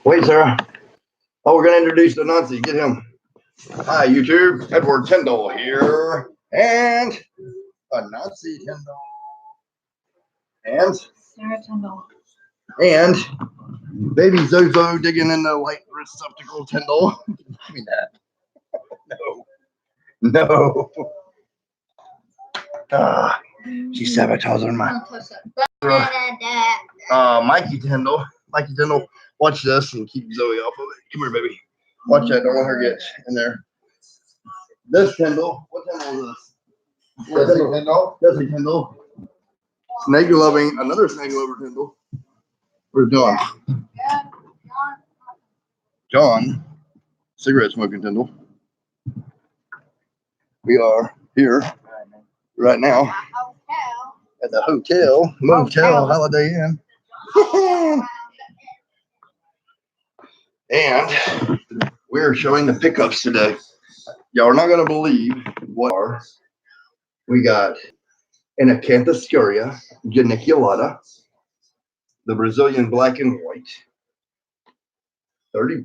Wait, Sarah. Oh, we're going to introduce the Nazi. Get him. Hi, YouTube. Edward Tyndall here. And a Nazi Tyndall. And Sarah Tyndall. And baby Zozo digging in the light receptacle Tyndall. Give me that. No. She's sabotaging my. Mikey Tyndall. Mikey Tyndall, watch this and keep Zoe off of it. Come here, baby. Watch that. Don't let her get in there. This Tyndall. What Tyndall is this? Jesse Tyndall. Jesse Tyndall. Snake loving. Another snake lover Tyndall. Where's John? John. Cigarette smoking Tyndall. We are here right now at the motel, Holiday Inn. And we're showing the pickups today. Y'all are not going to believe what are. We got an Acanthoscuria geniculata, the Brazilian black and white, $30.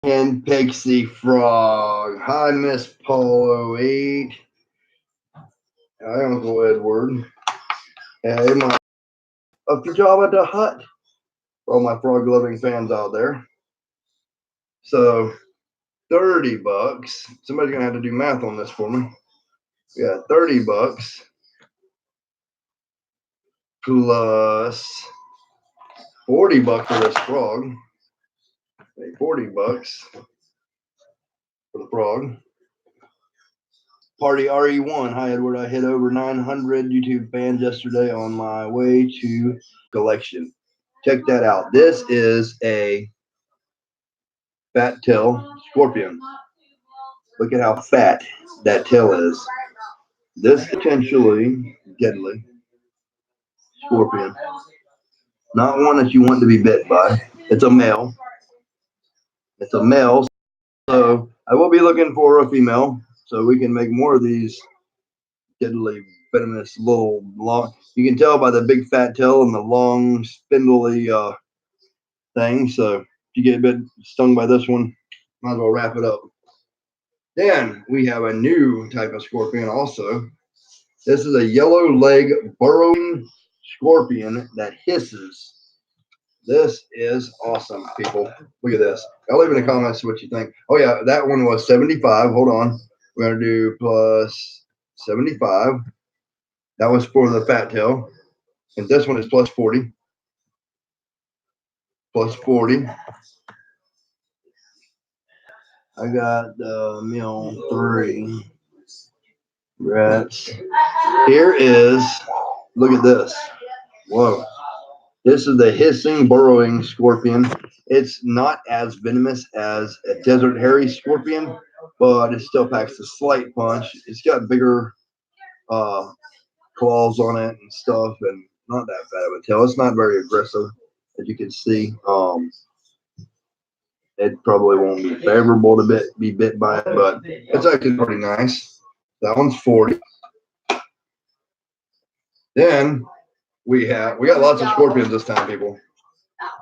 And Pixie Frog. Hi, Miss Polo 8. Hi, Uncle Edward. Hey, up the job at the hut. For all my frog loving fans out there. So $30. Somebody's gonna have to do math on this for me. We got $30 plus $40 for this frog. $40 for the frog. Party RE1. Hi, Edward. I hit over 900 YouTube fans yesterday on my way to collection. Check that out. This is a fat tail scorpion. Look at how fat that tail is. This potentially deadly scorpion. Not one that you want to be bit by. It's a male. It's a male. So I will be looking for a female so we can make more of these deadly venomous little long. You can tell by the big fat tail and the long spindly thing. So if you get a bit stung by this one, might as well wrap it up. Then we have a new type of scorpion also. This is a yellow leg burrowing scorpion that hisses. This is awesome, people. Look at this. I'll leave in the comments what you think. Oh yeah, that one was 75. Hold on. We're gonna do plus 75. That was for the fat tail. And this one is plus 40. Plus 40. I got the meal 3 rats. Here is, look at this. Whoa. This is the hissing burrowing scorpion. It's not as venomous as a desert hairy scorpion, but it still packs a slight punch. It's got bigger claws on it and stuff, and not that bad of a tail. It's not very aggressive, as you can see. It probably won't be favorable to be bit by it, but it's actually pretty nice. That one's 40. Then we got lots of scorpions this time, people.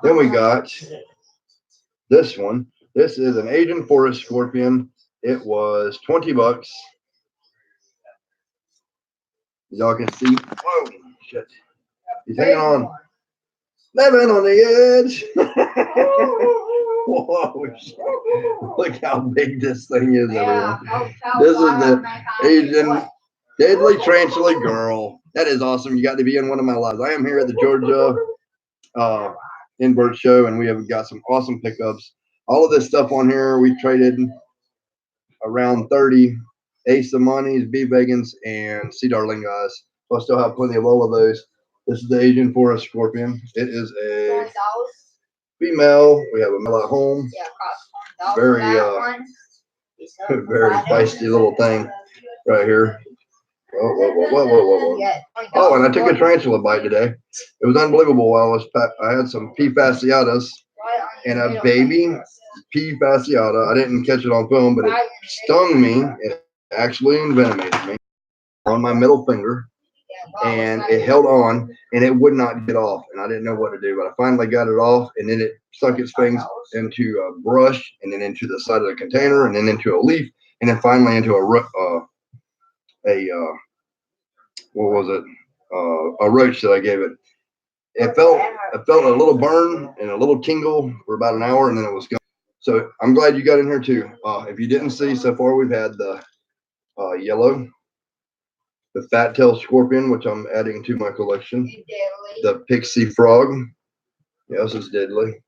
Then we got this one. This is an Asian forest scorpion. It was $20. Y'all can see. Whoa, shit. He's hanging on. Living on the edge. Whoa, shit. Look how big this thing is, everyone. This is the Asian deadly tarantula girl. That is awesome. You got to be in one of my lives. I am here at the Georgia Invert Show, and we have got some awesome pickups. All of this stuff on here, we traded around 30 Ace of Monies, B Vegans, and Sea Darling guys. So I still have plenty of all of those. This is the Asian forest scorpion. It is a female. We have a male at home. Very, very feisty little thing right here. Whoa. Oh, and I took a tarantula bite today. It was unbelievable. I had some P. fasciatus and a baby P. fasciata. I didn't catch it on film, but it stung me. It actually envenomated me on my middle finger. and it held on, and it would not get off, and I didn't know what to do, but I finally got it off, and then it stuck its fangs into a brush, and then into the side of the container, and then into a leaf, and then finally into a what was it? A roach that I gave it. It felt a little burn and a little tingle for about an hour, and then it was gone. So I'm glad you got in here too. If you didn't see, so far we've had the yellow, the fat-tailed scorpion, which I'm adding to my collection, the Pixie Frog, yes, it's deadly,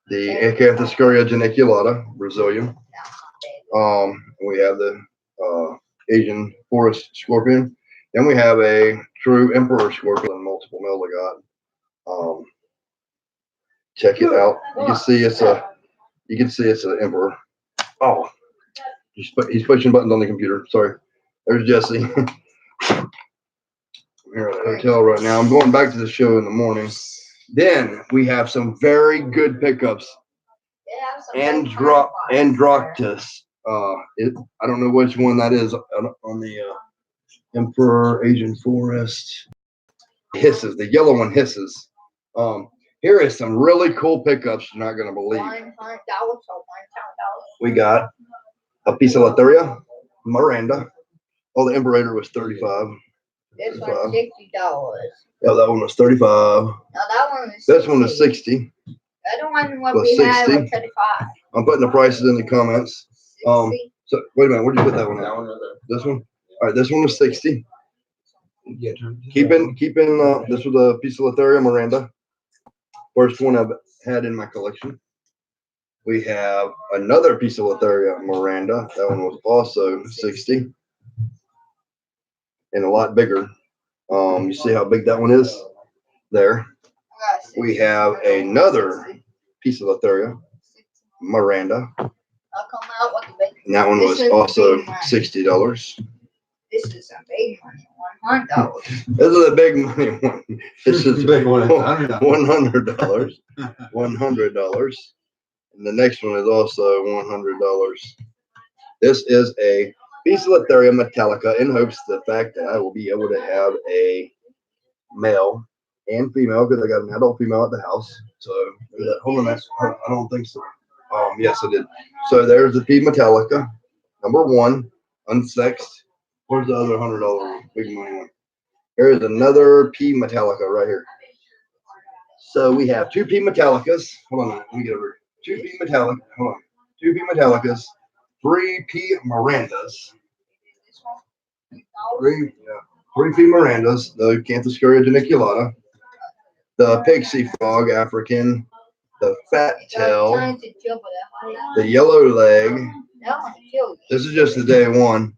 the Acanthoscurria geniculata, Brazilian. We have the Asian forest scorpion. Then we have a true emperor scorpion, multiple males I got. Check it out. You can see it's an emperor. Oh, he's pushing buttons on the computer. Sorry. There's Jesse. We're at a hotel right now. I'm going back to the show in the morning. Then we have some very good pickups. Androctus. I don't know which one that is on the Emperor Asian Forest. Hisses. The yellow one hisses. Here is some really cool pickups you're not going to believe. We got a piece of Latheria, Miranda. Oh, the Imperator was $35. This one's $60. Yeah, that one was $35. No, that one was This one was $60. The other one what we had was $35. I'm putting the prices in the comments. So wait a minute, where'd you put that one at? This one? All right, this one was $60. Keeping this was a piece of Latheria Miranda. First one I've had in my collection. We have another piece of Latheria Miranda. That one was also $60. And a lot bigger. You see how big that one is? There. We have another piece of Latheria Miranda. And that one was also $60. This is a big one, $100. This is a big money one. This is a big one. $100. $100. And the next one is also $100. This is a piece of Latheria metallica in hopes the fact that I will be able to have a male and female because I got an adult female at the house. So hold on, I don't think so. Yes, I did. So there's the P metallica, number one, unsexed. Where's the other $100 big money one? Here's another P metallica right here. So we have two P metallicas. Hold on, let me get over here. Two P metallica. Hold on. Two P metallicas. Three P Mirandas. Three P Mirandas. The Acanthoscurria geniculata. The Pixie Frog African. The fat tail. The yellow leg. This is just the day one.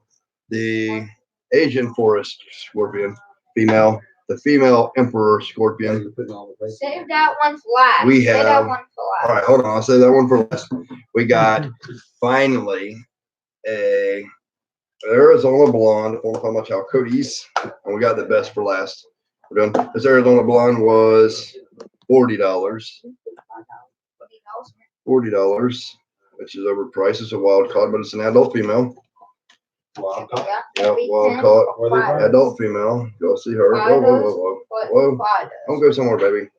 The Asian forest scorpion, female. The female emperor scorpion. Save that one for last. We have. Save that one for last. All right, hold on. I'll save that one for last. We got finally a Arizona blonde, Fontaine Chalcotes, and we got the best for last. We're done. This Arizona blonde was $40. $40, which is overpriced. It's a wild caught, but it's an adult female. Wild caught? Yeah, wild caught. Adult female. Go see her. Whoa. Don't go somewhere, baby.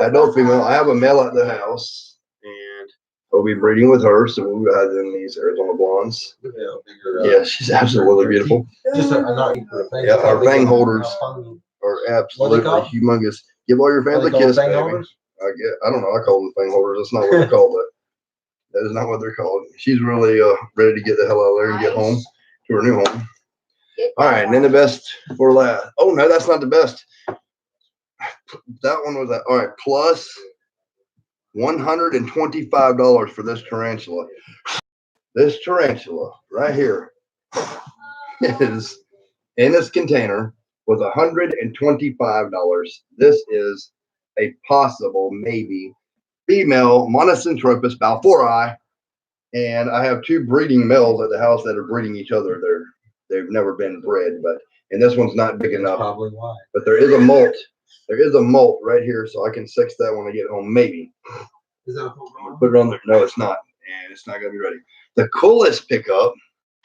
Adult female. I have a male at the house, and we'll be breeding with her, so we'll have in these Arizona blondes. Yeah, she's absolutely beautiful. Yeah, our fang holders are absolutely humongous. Give all your fans a kiss, baby. I don't know. I call them fang holders. That's not what they're called. That is not what they're called. She's really ready to get the hell out of there and get home to her new home. All right, and then the best for last. Oh no, that's not the best. That one was all right. Plus $125 for this tarantula. This tarantula right here is in this container with $125. This is a possible maybe female Monocentropus balfouri, and I have two breeding males at the house that are breeding each other. They've never been bred, and this one's not big enough. Probably why. But there is a molt. There is a molt right here, so I can sex that when I get home. Maybe. Is that Put it on there. No, it's not, and it's not gonna be ready. The coolest pickup.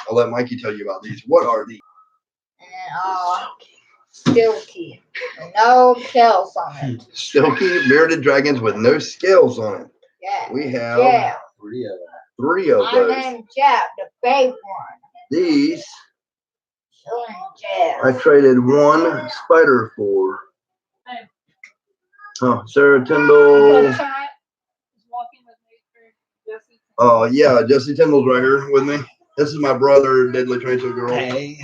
I'll let Mikey tell you about these. What are these? Silky. No scales on it. Silky bearded dragons with no scales on it. Yeah. We have Yeah. 3 of them. 3 of My those. name's Jeff, the big one. These Chilling Jeff. I traded one spider for. Oh, Sarah Tyndall. Oh yeah, Jesse Tyndall's right here with me. This is my brother, Deadly Tarantula Girl. Hey.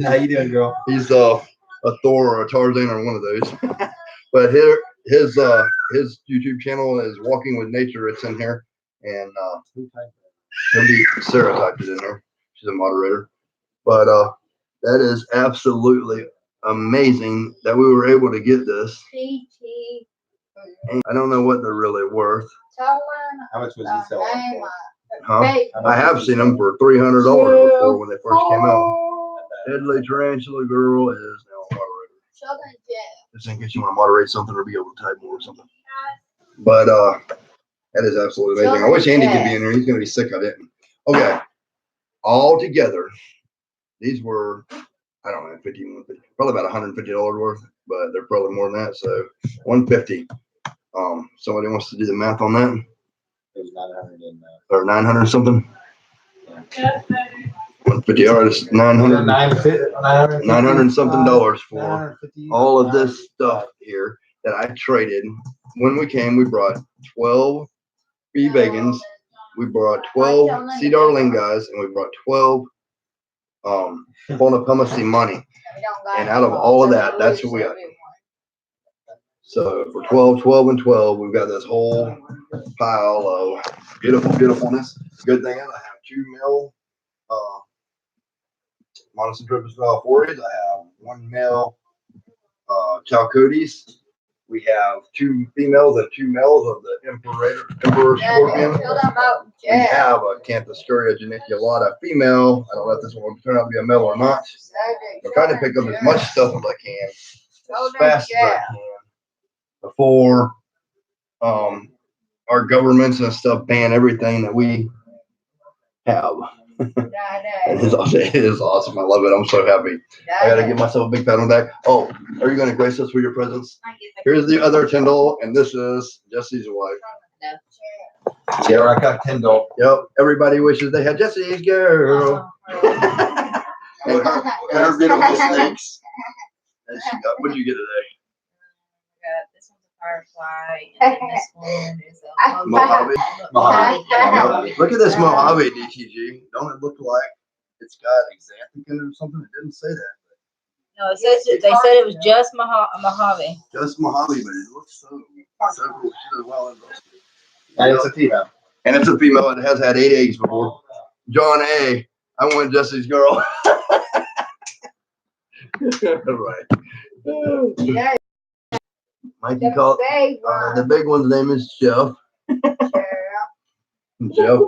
How you doing, girl? He's a Thor or a Tarzan or one of those. But his YouTube channel is Walking with Nature. It's in here, and maybe Sarah typed it in there. She's a moderator. But that is absolutely amazing that we were able to get this. PT. And I don't know what they're really worth. Telling How much was the he selling name for? of the Huh? big I have seen them for $300 before when they first came out. Deadly Tarantula Girl is now a moderator. Chilling Jeff. Just in case you want to moderate something or be able to type more or something. But that is absolutely amazing. I wish Andy could be in here. He's going to be sick of it. Okay. All together, these were, I don't know, probably about $150 worth, but they're probably more than that. So $150. Somebody wants to do the math on that? It was 900 in Or 900 something? 150. All right, it's 900. 900 and something dollars for all of this stuff here that I traded. When we came, we brought 12 bee vegans, we brought 12 sea darling guys, and we brought 12 Bonapamacy money. And out of all of that, that's what we got. So for 12, 12, and 12, we've got this whole pile of beautifulness. Good thing is I have 2 male Monocentripus valfories. I have 1 male Chalcodes. We have 2 females and 2 males of the Emperor Scorpion. We have a Canthoscuria geniculata female. I don't know if this one will turn out to be a male or not. I'm trying to pick up as much stuff as I can, as fast as I can, before our governments and stuff ban everything that we have. It is awesome. I love it. I'm so happy. I gotta give myself a big pat on the back. Oh, are you gonna grace us with your presence? Here's the other Tyndall, and this is Jesse's wife. Yeah, I got Tyndall. Yep. Everybody wishes they had Jesse's girl. And her beautiful snakes. And she got, what'd you get today? This one's a firefly, and then this one is a Mojave. Mojave. Look at this Mojave DTG. Don't it look like it's got xanthicum or something? It didn't say that. No, it says they said it was just Mojave. Just Mojave, but it looks so cool. She does well. And it's a female. And it's a female. It has had 8 eggs before. John A. I want Jesse's girl. Right. Mikey called the big one's name is Jeff. Jeff.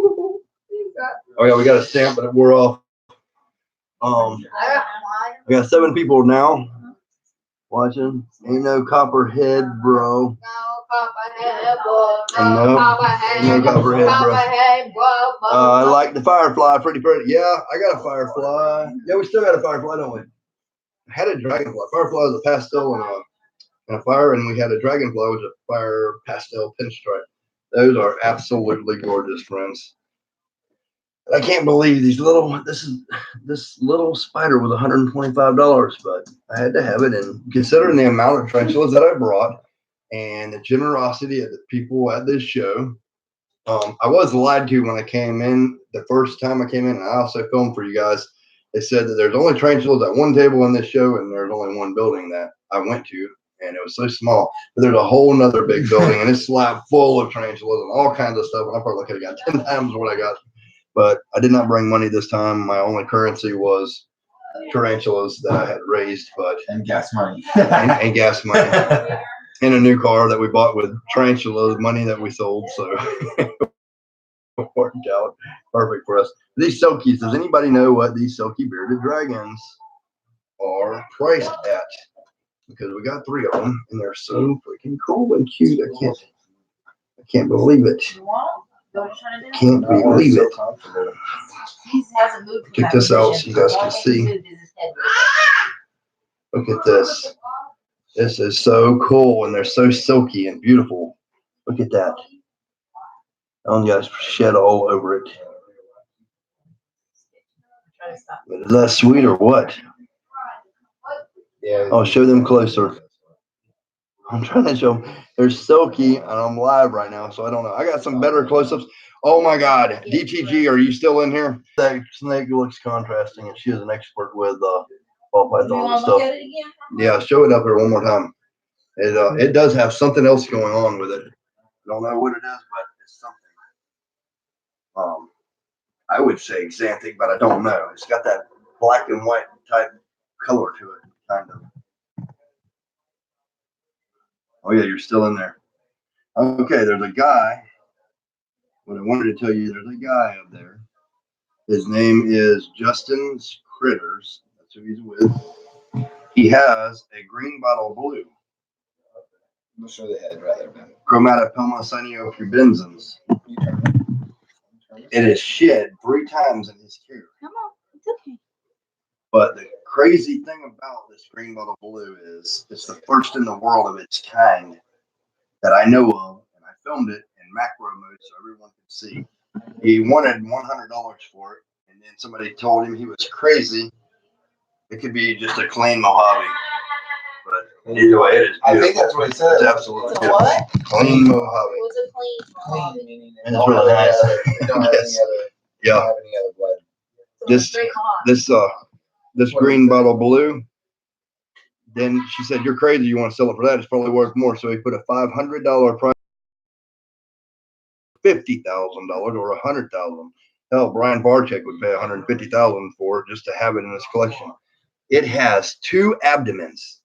Oh yeah, we got a stamp, but it wore off. We got 7 people now watching. Ain't no copperhead, bro. Ain't no copperhead, bro. I like the firefly, pretty. Yeah, I got a firefly. Yeah, we still got a firefly, don't we? I had a dragonfly. Firefly was a pastel and a fire, and we had a dragonfly, which was a fire pastel pinstripe. Those are absolutely gorgeous, friends. I can't believe this little spider was $125, but I had to have it. And considering the amount of tarantulas that I brought and the generosity of the people at this show, I was lied to when I came in. The first time I came in, and I also filmed for you guys. They said that there's only tarantulas at one table in this show, and there's only one building that I went to, and it was so small. But there's a whole nother big building, and it's slab full of tarantulas and all kinds of stuff. And I probably could have got 10 times what I got. But I did not bring money this time. My only currency was tarantulas that I had raised, And gas money. and gas money, and a new car that we bought with tarantula money that we sold. So it worked out perfect for us. These Silkies, does anybody know what these Silky bearded dragons are priced at? Because we got 3 of them, and they're so freaking cool and cute. I can't believe it. Can't believe it. Check this out so you guys can see. Look at this. This is so cool, and they're so silky and beautiful. Look at that. I only got shed all over it. Try to stop. Is that sweet or what? Yeah. I'll show them closer. I'm trying to show them. They're silky, and I'm live right now, so I don't know. I got some better close-ups. Oh my God, DTG, are you still in here? That snake looks contrasting, and she is an expert with ball Do you python and want to stuff. look at it again? Yeah, show it up here one more time. It does have something else going on with it. I don't know what it is, but it's something. I would say xanthic, but I don't know. It's got that black and white type color to it, kind of. Oh yeah, you're still in there. Okay, there's a guy. What I wanted to tell you, there's a guy up there. His name is Justin's Critters. That's who he's with. He has a green bottle blue. I'm sure the head right there, man. Chromatopelma cyneopubensens. You turn it. It is shed 3 times in his care. Come on, it's okay. But the crazy thing about this green bottle blue is it's the first in the world of its kind that I know of, and I filmed it in macro mode so everyone could see. He wanted $100 for it, and then somebody told him he was crazy. It could be just a clean Mojave, but either way, it is I think beautiful. that's what he said. It's absolutely It's a beautiful. what? Clean Mojave. It was a clean Clean, Mojave. meaning they And it's don't really have any nice. other- They don't have Yes. any other. They Yeah. don't have any other blood. So This- straight Mojave. This green bottle blue. Then she said, "You're crazy. You want to sell it for that? It's probably worth more." So he put a $500 price, $50,000 or $100,000. Hell, Brian Barczyk would pay $150,000 for it just to have it in his collection. It has 2 abdomens,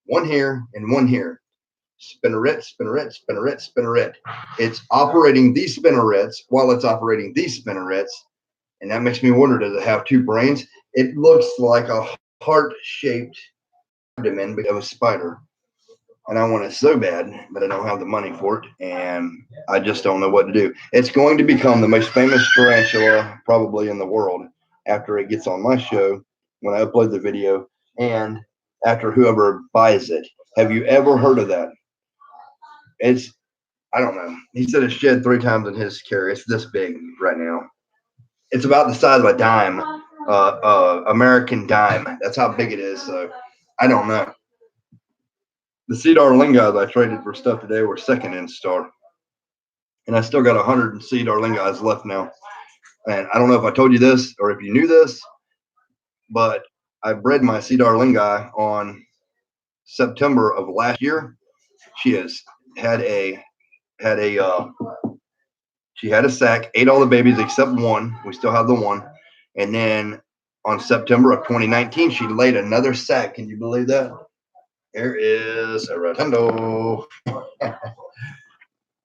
one here and one here. Spinneret, spinneret, spinneret, spinneret. It's operating these spinnerets while it's operating these spinnerets, and that makes me wonder: does it have 2 brains? It looks like a heart-shaped abdomen of a spider, and I want it so bad, but I don't have the money for it, and I just don't know what to do. It's going to become the most famous tarantula probably in the world after it gets on my show when I upload the video, and after whoever buys it. Have you ever heard of that? I don't know. He said it's shed 3 times in his carry. It's this big right now. It's about the size of a dime, American dime. That's how big it is. So I don't know. The Cedar Lingeyes I traded for stuff today were second in star. And I still got 100 Cedar Lingeyes left now. And I don't know if I told you this or if you knew this, but I bred my Cedar Lingey on September of last year. She has had a she had a sack, ate all the babies except one. We still have the one. And then on September of 2019, she laid another sack. Can you believe that? Here is a rotundo.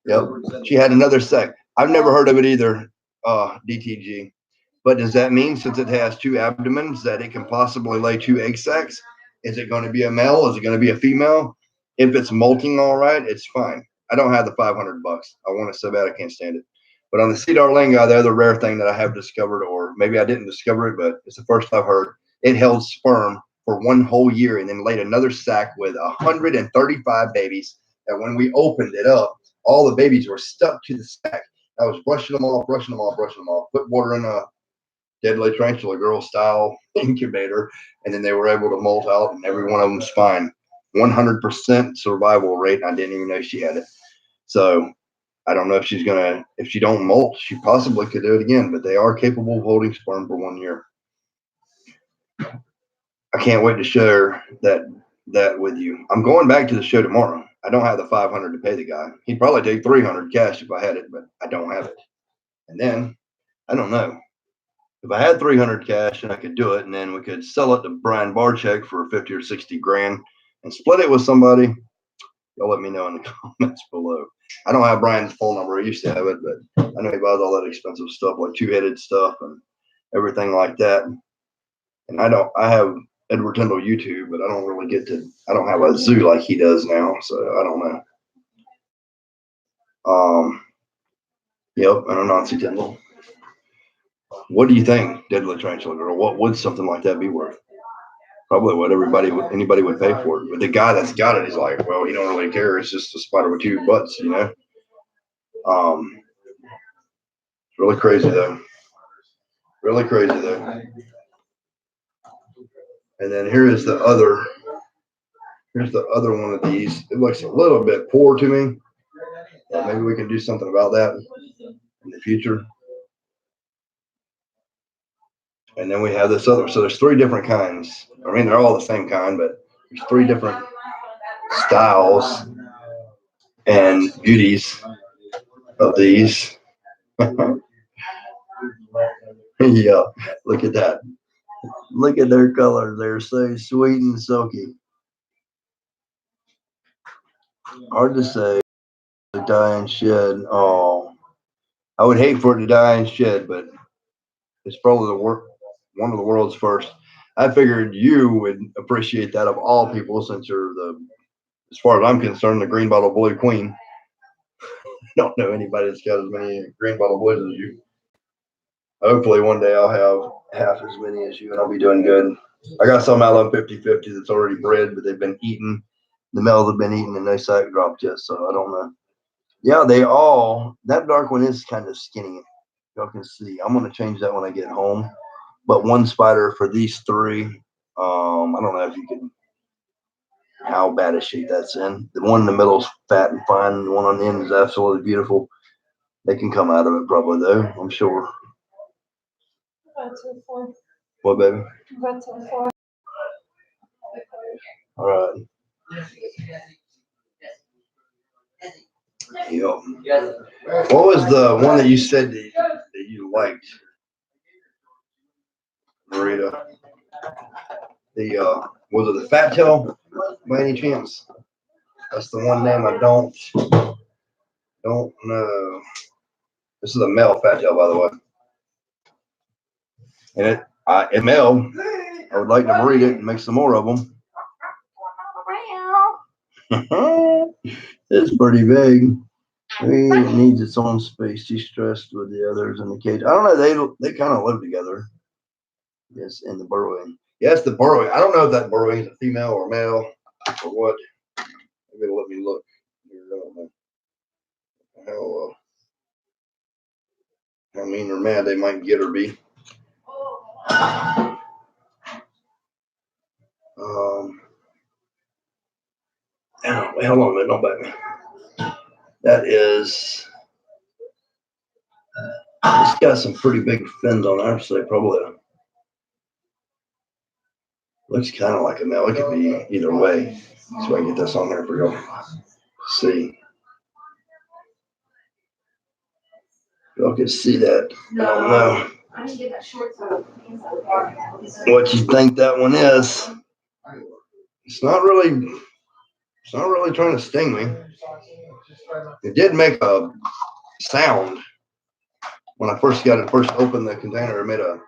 Yep. She had another sack. I've never heard of it either, DTG. But does that mean since it has 2 abdomens that it can possibly lay 2 egg sacs? Is it going to be a male? Is it going to be a female? If it's molting all right, it's fine. I don't have the $500. I want it so bad I can't stand it. But on the Cedar Lingey, the other rare thing that I have discovered, or maybe I didn't discover it, but it's the first I've heard, it held sperm for 1 whole year and then laid another sack with 135 babies. That when we opened it up, all the babies were stuck to the sack. I was brushing them off, put water in a deadly tarantula girl style incubator, and then they were able to molt out, and every one of them's fine. 100% survival rate. I didn't even know she had it. So I don't know if if she don't molt, she possibly could do it again, but they are capable of holding sperm for 1 year. I can't wait to share that with you. I'm going back to the show tomorrow. I don't have the 500 to pay the guy. He'd probably take 300 cash if I had it, but I don't have it. And then I don't know. If I had 300 cash and I could do it, and then we could sell it to Brian Barczyk for 50 or 60 grand and split it with somebody, y'all let me know in the comments below. I don't have Brian's phone number. I used to have it, but I know he buys all that expensive stuff like 2-headed stuff and everything like that. And I have Edward Tyndall YouTube, but I don't have a zoo like he does now, so I don't know. Yep, and Nancy Tyndall. What do you think, Deadly Tarantula Girl? What would something like that be worth? Probably what anybody would pay for it. But the guy that's got it is like, well, he don't really care. It's just a spider with two butts, you know. It's really crazy though. Really crazy though. And then here's the other one of these. It looks a little bit poor to me. But maybe we can do something about that in the future. And then we have this other. So there's three different kinds. I mean, they're all the same kind, but there's three different styles and beauties of these. Yeah, look at that. Look at their colors. They're so sweet and silky. Hard to say. To die and shed. Oh, I would hate for it to die and shed, but it's probably one of the world's first. I figured you would appreciate that of all people, since you're as far as I'm concerned, the green bottle blue queen. I don't know anybody that's got as many green bottle blues as you. Hopefully one day I'll have half as many as you and I'll be doing good. I got some out on 50/50 that's already bred, but they've been eaten. The males have been eaten and no sack dropped yet, so I don't know. Yeah, that dark one is kind of skinny. Y'all can see. I'm going to change that when I get home. But one spider for these three. I don't know if you can, how bad a shape that's in. The one in the middle is fat and fine. The one on the end is absolutely beautiful. They can come out of it probably, though, I'm sure. What, baby? All right. Yep. What was the one that you said that you liked, Marita? Was it the fat tail by any chance? That's the one name I don't know. This is a male fat tail, by the way. And it male. I would like to breed it and make some more of them. It's pretty big. It needs its own space. She's stressed with the others in the cage. I don't know. They kind of live together. Yes, in the burrowing. Yes, the burrowing. I don't know if that burrowing is a female or male or what. Maybe it'll let me look. I don't know how mean or mad they might get or be. Wait, hold on a minute, don't bite me. That is. It's got some pretty big fins on there, so they probably looks kind of like a male. It could be either way. So I can get this on there for you. See. Y'all can see that. I don't know what you think that one is. It's not really trying to sting me. It did make a sound when I first opened the container. It made a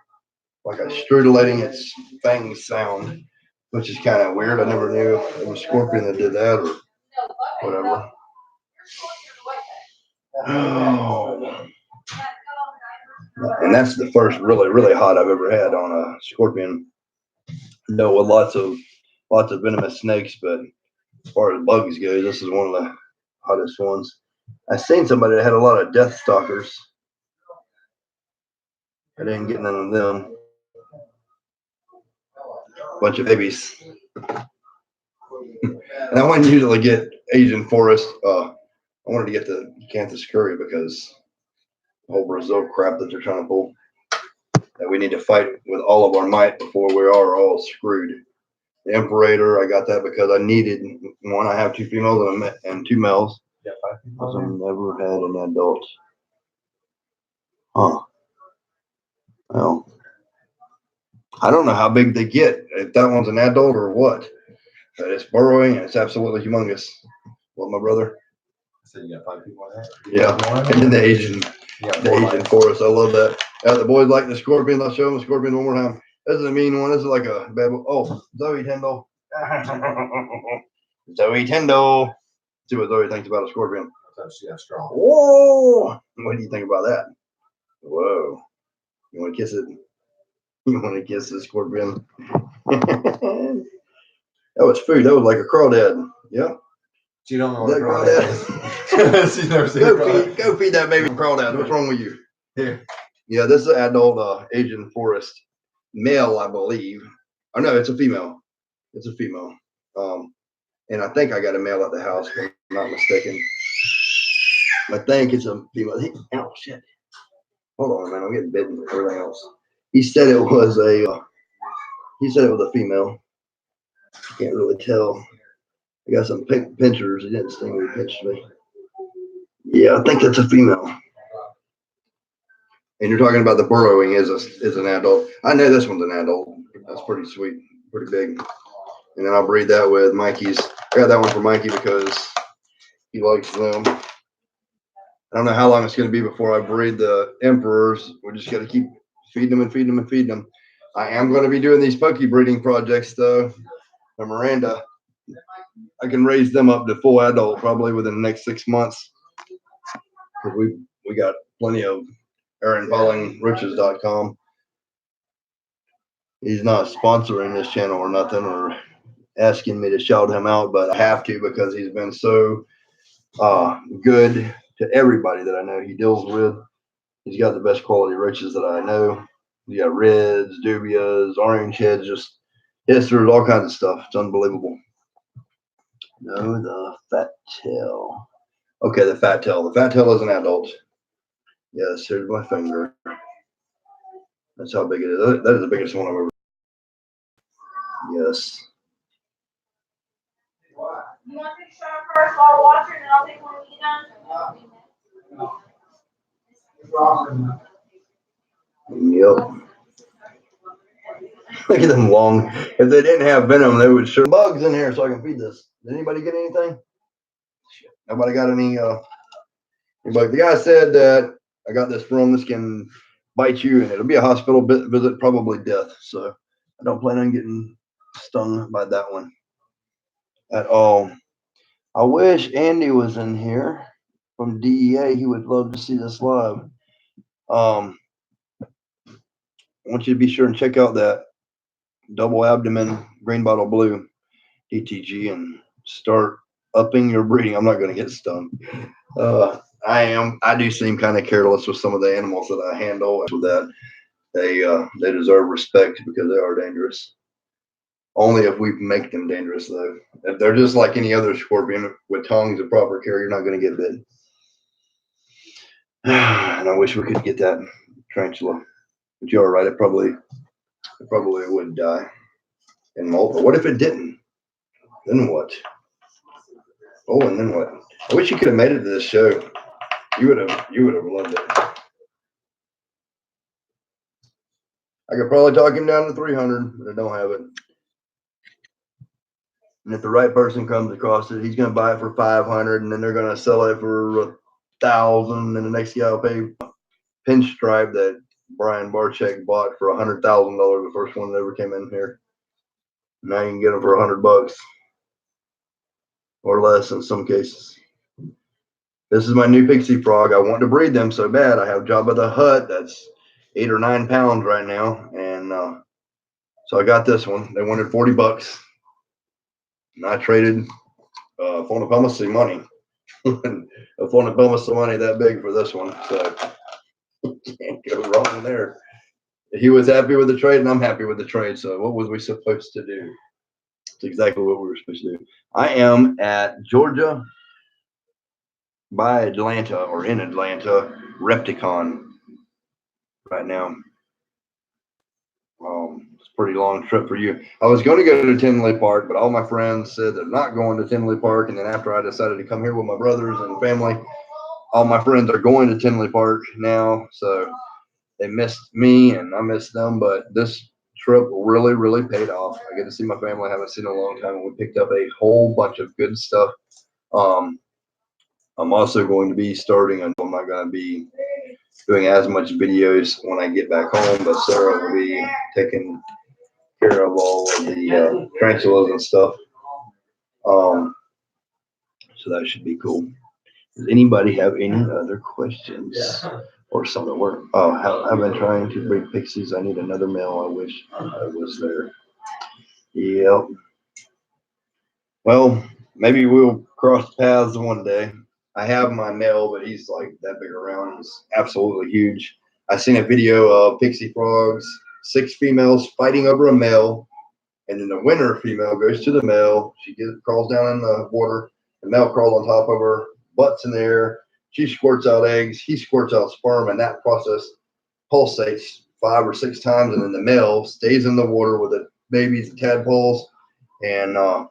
strudelating its fangs sound, which is kind of weird. I never knew it was a scorpion that did that or whatever. Oh. And that's the first really, really hot I've ever had on a scorpion. No, with lots of venomous snakes, but as far as bugs go, this is one of the hottest ones. I seen somebody that had a lot of death stalkers. I didn't get none of them. Bunch of babies. And I wouldn't usually get Asian forest. I wanted to get the Canthus curry because the whole Brazil crap that they're trying to pull. That we need to fight with all of our might before we are all screwed. The Imperator, I got that because I needed one. I have two females and two males. Because I've never had an adult. Huh. Well, I don't know how big they get. If that one's an adult or what. But it's burrowing and it's absolutely humongous. What, my brother? So you got 5 people on that? Yeah. And then the Asian forest. I love that. The boys like the scorpion. I'll show them the scorpion one more time. This is a mean one. This is like a bad one. Oh, Zoe Tyndall. Zoe Tyndall. See what Zoe thinks about a scorpion. She got strong. Whoa! What do you think about that? Whoa! You want to kiss it? You want to kiss the scorpion? That was food. That was like a crawdad. Yeah. You don't know Is what that a crawdad is. You've never seen a crawdad. Go feed that baby crawdad. What's wrong with you? Here. Yeah, this is an adult Asian forest male, I believe. Oh no, it's a female. It's a female. And I think I got a male at the house, if I'm not mistaken. I think it's a female. Oh shit! Hold on, man. I'm getting bitten with everything else. He said it was a. He said it was a female. Can't really tell. I got some pinchers. He didn't sting me. He pinched me. Yeah, I think that's a female. And you're talking about the burrowing is an adult. I know this one's an adult. That's pretty sweet, pretty big. And then I'll breed that with Mikey's. I got that one for Mikey because he likes them. I don't know how long it's going to be before I breed the emperors. We just got to keep feeding them and feeding them and feeding them. I am going to be doing these puppy breeding projects though. For Miranda, I can raise them up to full adult probably within the next 6 months. We got plenty of AaronPaulingRiches.com. He's not sponsoring this channel or nothing or asking me to shout him out, but I have to because he's been so good to everybody that I know he deals with. He's got the best quality riches that I know. You got reds, dubias, orange heads, just histers, all kinds of stuff. It's unbelievable. No, the fat tail. Okay, the fat tail. The fat tail is an adult. Yes, here's my finger. That's how big it is. That is the biggest one I've ever. Yes. You want to take a shot first while we're watching, and I'll take one when you're done? Yep. Look at them long. If they didn't have venom, they would show bugs in here so I can feed this. Did anybody get anything? Nobody got any but the guy said that I got this from. This can bite you and it'll be a hospital visit, probably death. So I don't plan on getting stung by that one at all. I wish Andy was in here from DEA. He would love to see this live. I want you to be sure and check out that double abdomen green bottle blue DTG and start upping your breeding. I'm not going to get stung. I do seem kind of careless with some of the animals that I handle. With that, they deserve respect because they are dangerous. Only if we make them dangerous, though. If they're just like any other scorpion with tongues and proper care, you're not going to get bit. And I wish we could get that tarantula. But you're right. It probably would die and molt. But what if it didn't? Then what? Oh, and then what? I wish you could have made it to this show. You would have loved it. I could probably talk him down to 300, but I don't have it. And if the right person comes across it, he's going to buy it for 500, and then they're going to sell it for 1,000, and the next guy will pay pinstripe that Brian Barczyk bought for $100,000, the first one that ever came in here. Now you can get them for $100 or less in some cases. This is my new Pixie Frog. I want to breed them so bad. I have Jabba the Hutt that's 8 or 9 pounds right now, and so I got this one. They wanted $40, and I traded Fonapalmacy money. A Fonapalmacy money that big for this one, so can't go wrong there. He was happy with the trade, and I'm happy with the trade. So what was we supposed to do? It's exactly what we were supposed to do. I am at Georgia by Atlanta or in Atlanta Repticon right now. It's a pretty long trip for you. I was going to go to Tinley Park, but all my friends said they're not going to Tinley Park. And then after I decided to come here with my brothers and family, all my friends are going to Tinley Park now. So they missed me and I missed them. But this trip really, really paid off. I get to see my family I haven't seen in a long time. And we picked up a whole bunch of good stuff. I'm also going to be starting, I'm not going to be doing as much videos when I get back home, but Sarah will be taking care of all of the tarantulas and stuff. So that should be cool. Does anybody have any other questions or something? I've been trying to breed pixies. I need another male. I wish I was there. Yep. Well, maybe we'll cross paths one day. I have my male, but he's like that big around. He's absolutely huge. I seen a video of Pixie Frogs, 6 females fighting over a male, and then the winner female goes to the male. She crawls down in the water. The male crawls on top of her, butts in the air. She squirts out eggs. He squirts out sperm, and that process pulsates 5 or 6 times, and then the male stays in the water with the babies, the tadpoles, and uh,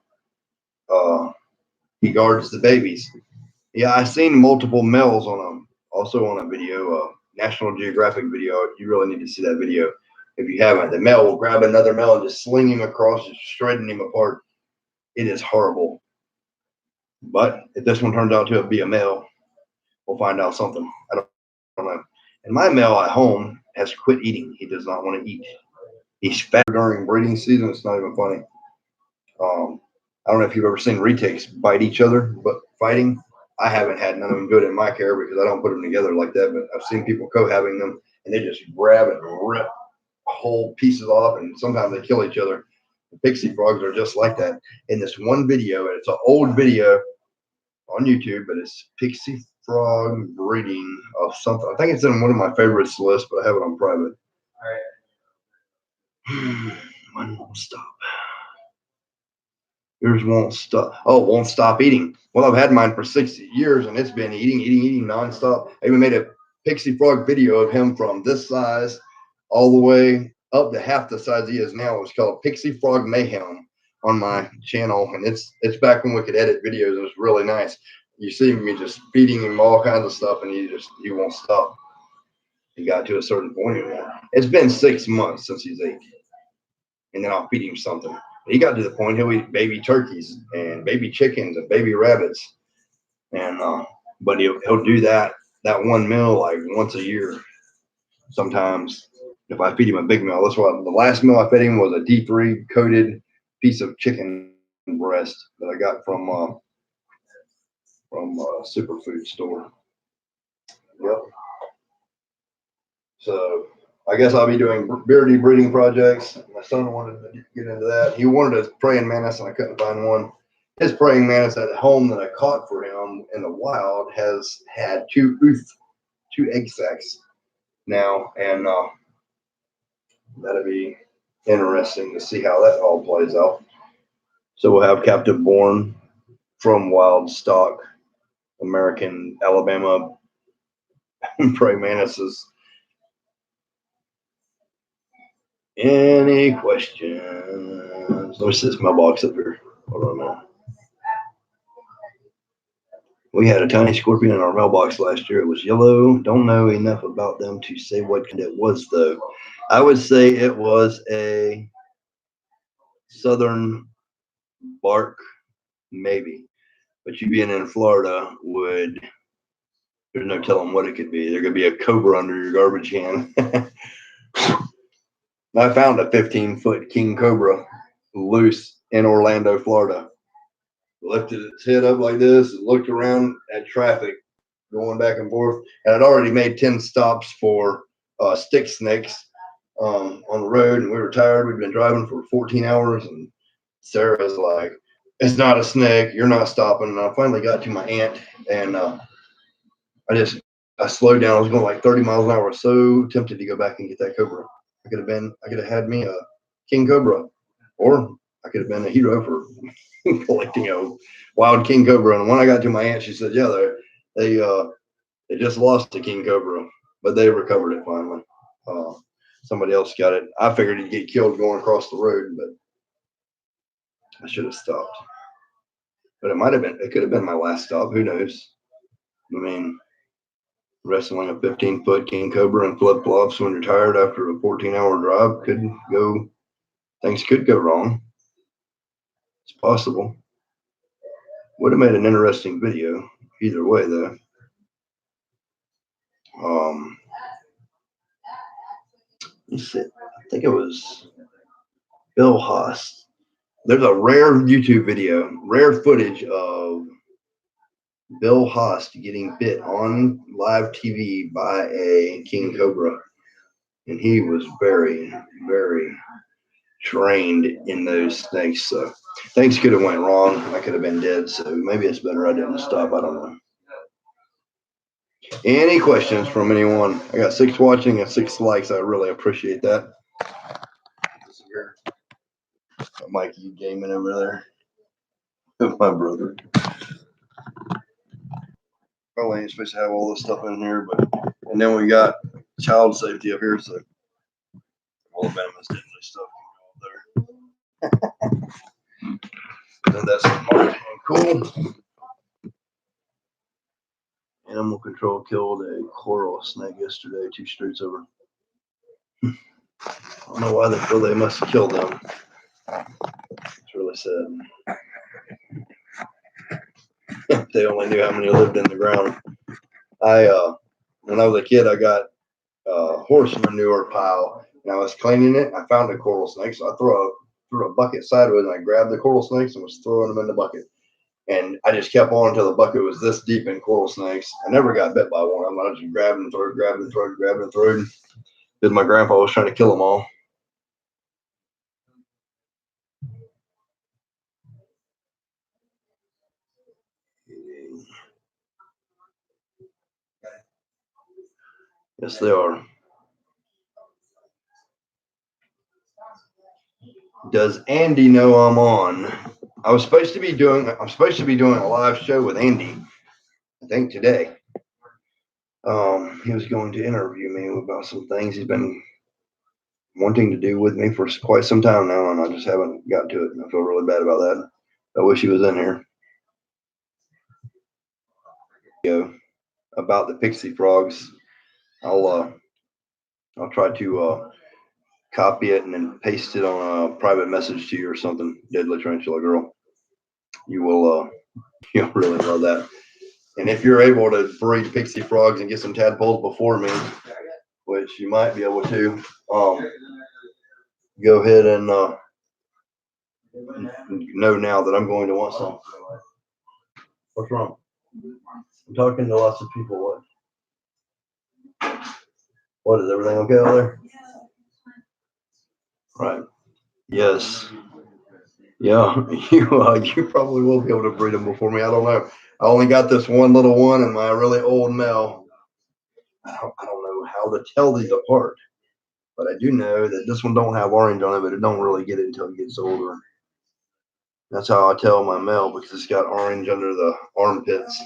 he guards the babies. Yeah, I seen multiple males on also on a video, National Geographic video. You really need to see that video if you haven't. The male will grab another male and just sling him across, just shredding him apart. It is horrible. But if this one turns out to be a male, we'll find out something. I don't know. And my male at home has quit eating. He does not want to eat. He's fat during breeding season. It's not even funny. I don't know if you've ever seen retics bite each other, but fighting. I haven't had none of them good in my care because I don't put them together like that. But I've seen people cohabiting them, and they just grab and rip whole pieces off, and sometimes they kill each other. The Pixie frogs are just like that. In this one video, and it's an old video on YouTube, but it's Pixie frog breeding of something. I think it's in one of my favorites list, but I have it on private. All right. One won't stop. Yours won't stop. Oh, won't stop eating. Well, I've had mine for 60 years, and it's been eating nonstop. I even made a Pixie Frog video of him from this size all the way up to half the size he is now. It's called Pixie Frog Mayhem on my channel, and it's back when we could edit videos. It was really nice. You see me just feeding him all kinds of stuff, and he won't stop. He got to a certain point. It's been 6 months since he's 8, and then I'll feed him something. He got to the point he'll eat baby turkeys and baby chickens and baby rabbits, and but he'll do that one meal like once a year. Sometimes if I feed him a big meal, that's why the last meal I fed him was a D3 coated piece of chicken breast that I got from a superfood store. Yep. So I guess I'll be doing beardie breeding projects. My son wanted to get into that. He wanted a praying mantis, and I couldn't find one. His praying mantis at home that I caught for him in the wild has had 2 egg sacs now, and that'll be interesting to see how that all plays out. So we'll have captive born from wild stock American Alabama praying mantises. Any questions? Let me see this mailbox up here. Hold on a minute. We had a tiny scorpion in our mailbox last year. It was yellow. Don't know enough about them to say what kind it was, though. I would say it was a southern bark, maybe. But you being in Florida there's no telling what it could be. There could be a cobra under your garbage can. I found a 15-foot king cobra loose in Orlando, Florida. Lifted its head up like this and looked around at traffic going back and forth. And I'd already made 10 stops for stick snakes on the road, and we were tired. We'd been driving for 14 hours, and Sarah's like, "It's not a snake. You're not stopping." And I finally got to my aunt, and I slowed down. I was going like 30 miles an hour. I was so tempted to go back and get that cobra. I could have had me a king cobra, or I could have been a hero for collecting a wild king cobra. And when I got to my aunt, she said, "Yeah, they just lost the king cobra, but they recovered it finally. Somebody else got it. I figured he'd get killed going across the road, but I should have stopped. But it could have been my last stop. Who knows? I mean, wrestling a 15-foot king cobra in flip flops when you're tired after a 14-hour drive things could go wrong. It's possible. Would have made an interesting video either way, though. Let's see. I think it was Bill Haas. There's a rare YouTube video, rare footage of Bill Haas getting bit on live TV by a king cobra, and he was very, very trained in those snakes. So things could have went wrong. I could have been dead. So maybe it's better I didn't stop. I don't know. Any questions from anyone? I got 6 watching and 6 likes. I really appreciate that. Mikey gaming over there. My brother. Probably ain't supposed to have all this stuff in here, but and then we got child safety up here, so Alabama's deadly stuff over there. And that's marked and cool. Animal control killed a coral snake yesterday, 2 streets over. I don't know why they feel they must kill them. It's really sad. If they only knew how many lived in the ground. When I was a kid, I got a horse manure pile, and I was cleaning it. I found a coral snake, so I threw a bucket sideways, and I grabbed the coral snakes and was throwing them in the bucket. And I just kept on until the bucket was this deep in coral snakes. I never got bit by one of them. I just grabbed and threw, grabbed and threw, grabbed and threw. Because my grandpa was trying to kill them all. Yes, they are. Does Andy know I'm on? I'm supposed to be doing a live show with Andy, I think today. He was going to interview me about some things he's been wanting to do with me for quite some time now, and I just haven't got to it. I feel really bad about that. I wish he was in here. About the Pixie Frogs, I'll try to copy it and then paste it on a private message to you or something. Deadly Tarantula Girl. You'll really love that. And if you're able to breed Pixie Frogs and get some tadpoles before me, which you might be able to, go ahead and know now that I'm going to want some. What's wrong? I'm talking to lots of people. What is everything okay out there? Right. Yes. Yeah. You probably will be able to breed them before me. I don't know. I only got this one little one and my really old male. I don't know how to tell these apart, but I do know that this one don't have orange on it, but it don't really get it until it gets older. That's how I tell my male, because it's got orange under the armpits.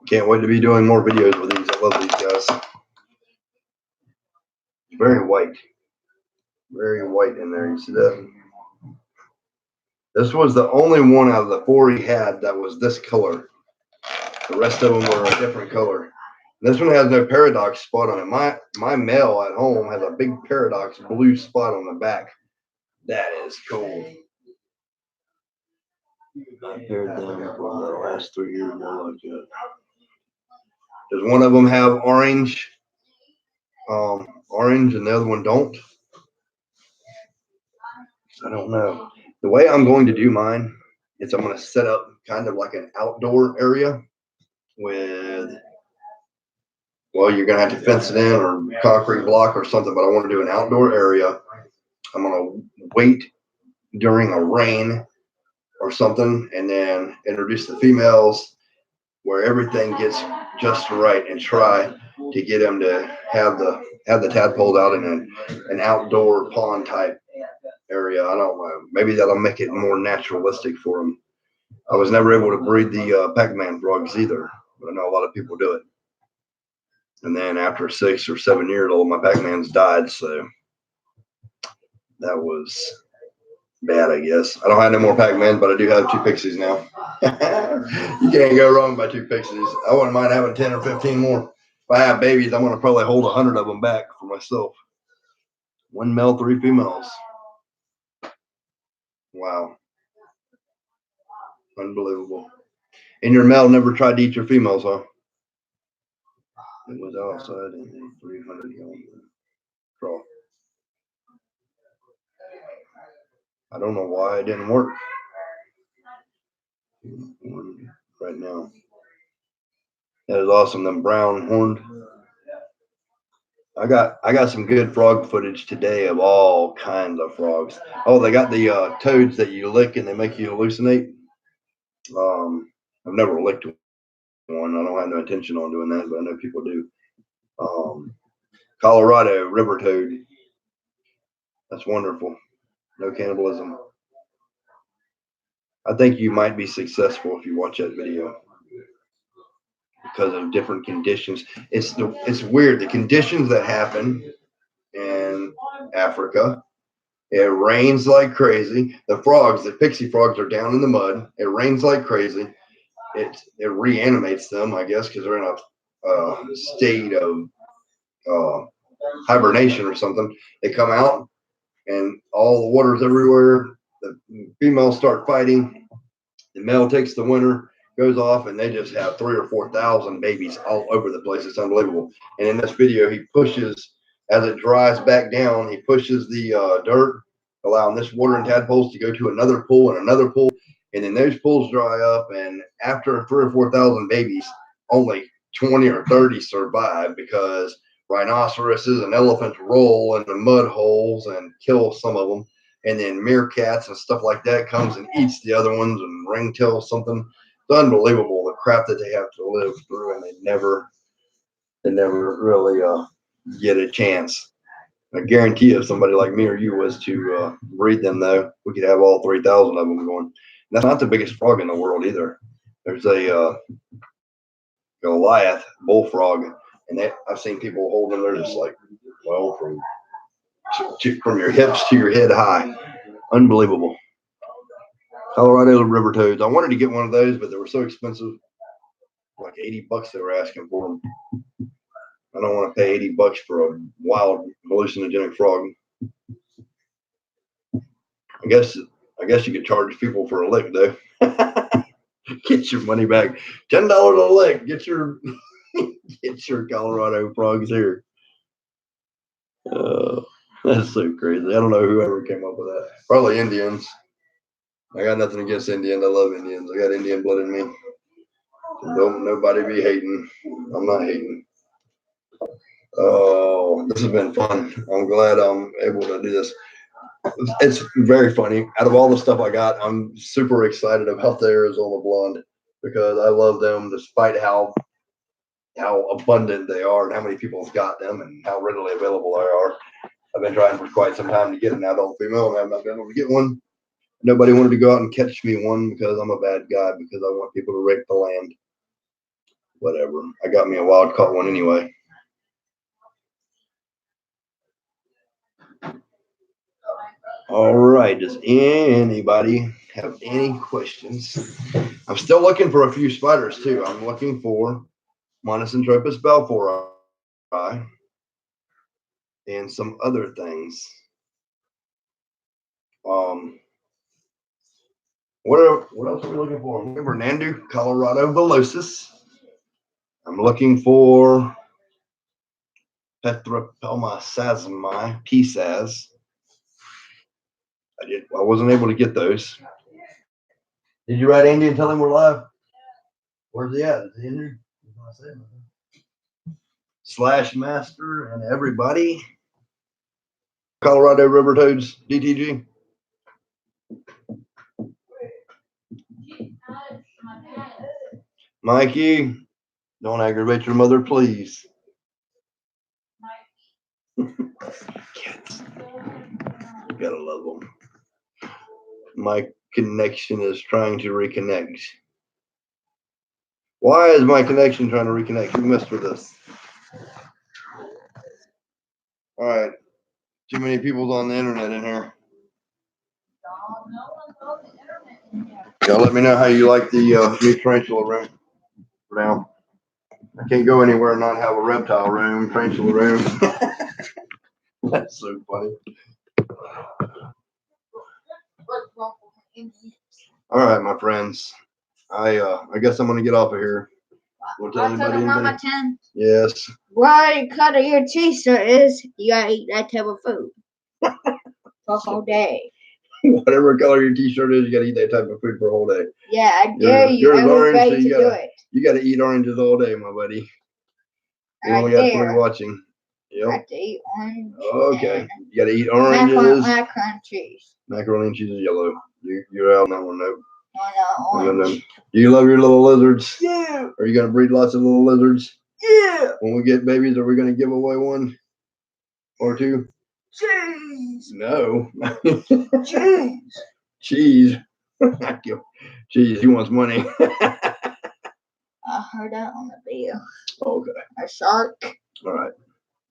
Can't wait to be doing more videos with these. I love these guys. Very white. Very white in there. You see that? This was the only one out of the 4 he had that was this color. The rest of them were a different color. This one has no paradox spot on it. My male at home has a big paradox blue spot on the back. That is cool. I paired them for the last 3 years. More like that. Does one of them have orange? Orange, and the other one don't? I don't know. The way I'm going to do mine is I'm going to set up kind of like an outdoor area with, well, you're going to have to fence it in or concrete block or something, but I want to do an outdoor area. I'm going to wait during a rain or something and then introduce the females where everything gets just right and try to get them to have the tadpoles out in an outdoor pond type area. I don't know. Maybe that'll make it more naturalistic for them. I was never able to breed the Pac-Man frogs either, but I know a lot of people do it. And then after 6 or 7 years, all my Pac-Mans died, so that was bad, I guess. I don't have no more Pac-Mans, but I do have 2 Pixies now. You can't go wrong by 2 Pixies. I wouldn't mind having 10 or 15 more. If I have babies, I'm going to probably hold 100 of them back for myself. 1 male, 3 females. Wow. Unbelievable. And your male never tried to eat your females, huh? It was outside in a 300-gallon trough. I don't know why it didn't work. Right now. That is awesome. Them brown horned. I got some good frog footage today of all kinds of frogs. Oh, they got the toads that you lick and they make you hallucinate. I've never licked one. I don't have no intention on doing that, but I know people do. Colorado river toad. That's wonderful. No cannibalism. I think you might be successful if you watch that video because of different conditions. It's weird. The conditions that happen in Africa. It rains like crazy. The frogs, the pixie frogs, are down in the mud. It rains like crazy. It reanimates them, I guess, because they're in a state of uh, hibernation or something. They come out and all the water's everywhere. The females start fighting. The male takes the winner, goes off, and they just have 3,000 or 4,000 babies all over the place. It's unbelievable. And in this video, he pushes, as it dries back down, he pushes the dirt, allowing this water and tadpoles to go to another pool and another pool. And then those pools dry up. And after 3,000 or 4,000 babies, only 20 or 30 survive because rhinoceroses and elephants roll in the mud holes and kill some of them. And then meerkats and stuff like that comes and eats the other ones, and ringtail something. It's unbelievable the crap that they have to live through, and they never really get a chance. I guarantee if somebody like me or you was to breed them, though, we could have all 3,000 of them going. And that's not the biggest frog in the world either. There's a Goliath bullfrog, and I've seen people hold them. They're just like, well, from your hips to your head high. Unbelievable. Colorado river toads. I wanted to get one of those, but they were so expensive. Like $80 they were asking for them. I don't want to pay $80 for a wild hallucinogenic frog. I guess you could charge people for a lick though. Get your money back. $10 a lick. Get your Colorado frogs here. That's so crazy. I don't know whoever came up with that. Probably Indians. I got nothing against Indians. I love Indians. I got Indian blood in me. Don't nobody be hating. I'm not hating. Oh, this has been fun. I'm glad I'm able to do this. It's very funny. Out of all the stuff I got, I'm super excited about the Arizona blonde because I love them despite how abundant they are and how many people have got them and how readily available they are. I've been trying for quite some time to get an adult female, and I have not been able to get one. Nobody wanted to go out and catch me one because I'm a bad guy because I want people to rape the land. Whatever. I got me a wild caught one anyway. All right. Does anybody have any questions? I'm still looking for a few spiders too. I'm looking for Monosentropus balfouri and some other things. What else are we looking for? I'm looking for Nandu Colorado villosus. I'm looking for Petrapelma sasmi, PSAS. I wasn't able to get those. Did you write Andy and tell him we're live? Where's he at? Is he in here? Slash Master and everybody. Colorado River Toads, DTG. Mikey, don't aggravate your mother, please. Kids, you gotta love them. My connection is trying to reconnect. Why is my connection trying to reconnect? Who messed with this? All right. Too many people's on the internet in here. Y'all let me know how you like the new tarantula room for now. I can't go anywhere and not have a reptile room, tarantula room. That's so funny. All right, my friends. I guess I'm gonna get off of here. Want to tell anybody anything? Yes. Why you cut your t-shirt is you gotta eat that type of food for a whole day. Whatever color your t-shirt is, you gotta eat that type of food for a whole day. Yeah, I dare you everybody to do it. You gotta eat oranges all day, my buddy. You only got 3 watching. Yep. have to eat orange. Okay. and You got to eat oranges. Macaroni and cheese. Macaroni and cheese is yellow. You're out on that one, though. On And the then, orange. do you love your little lizards? Yeah. Are you going to breed lots of little lizards? Yeah. When we get babies, are we going to give away one or two? Cheese. No. Cheese. Cheese. Cheese. He wants money. I heard that on the video. Okay. A shark. All right.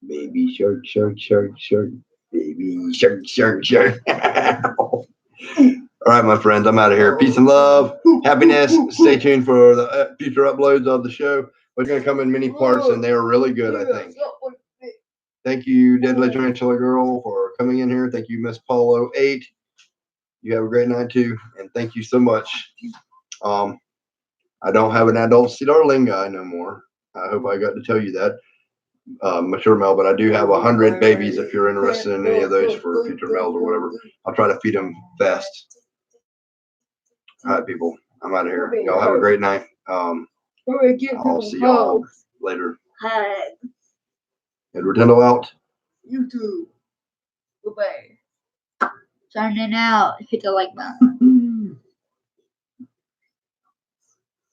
Baby shark, shark, shark, shark. Baby shark, shark, shark. All right, my friends. I'm out of here. Peace and love. Happiness. Stay tuned for the future uploads of the show. We're going to come in many parts, and they are really good, I think. Thank you, Deadly Tarantula Girl, for coming in here. Thank you, Miss Polo 8. You have a great night, too. And thank you so much. I don't have an adult Darling guy no more. I hope I got to tell you that. Mature male, but I do have 100 babies if you're interested in any of those for future males or whatever. I'll try to feed them fast. All right, people. I'm out of here. Y'all have a great night. I'll see y'all later. Hi. Edward Tyndall out. YouTube. Goodbye. Signing out. Hit the like button.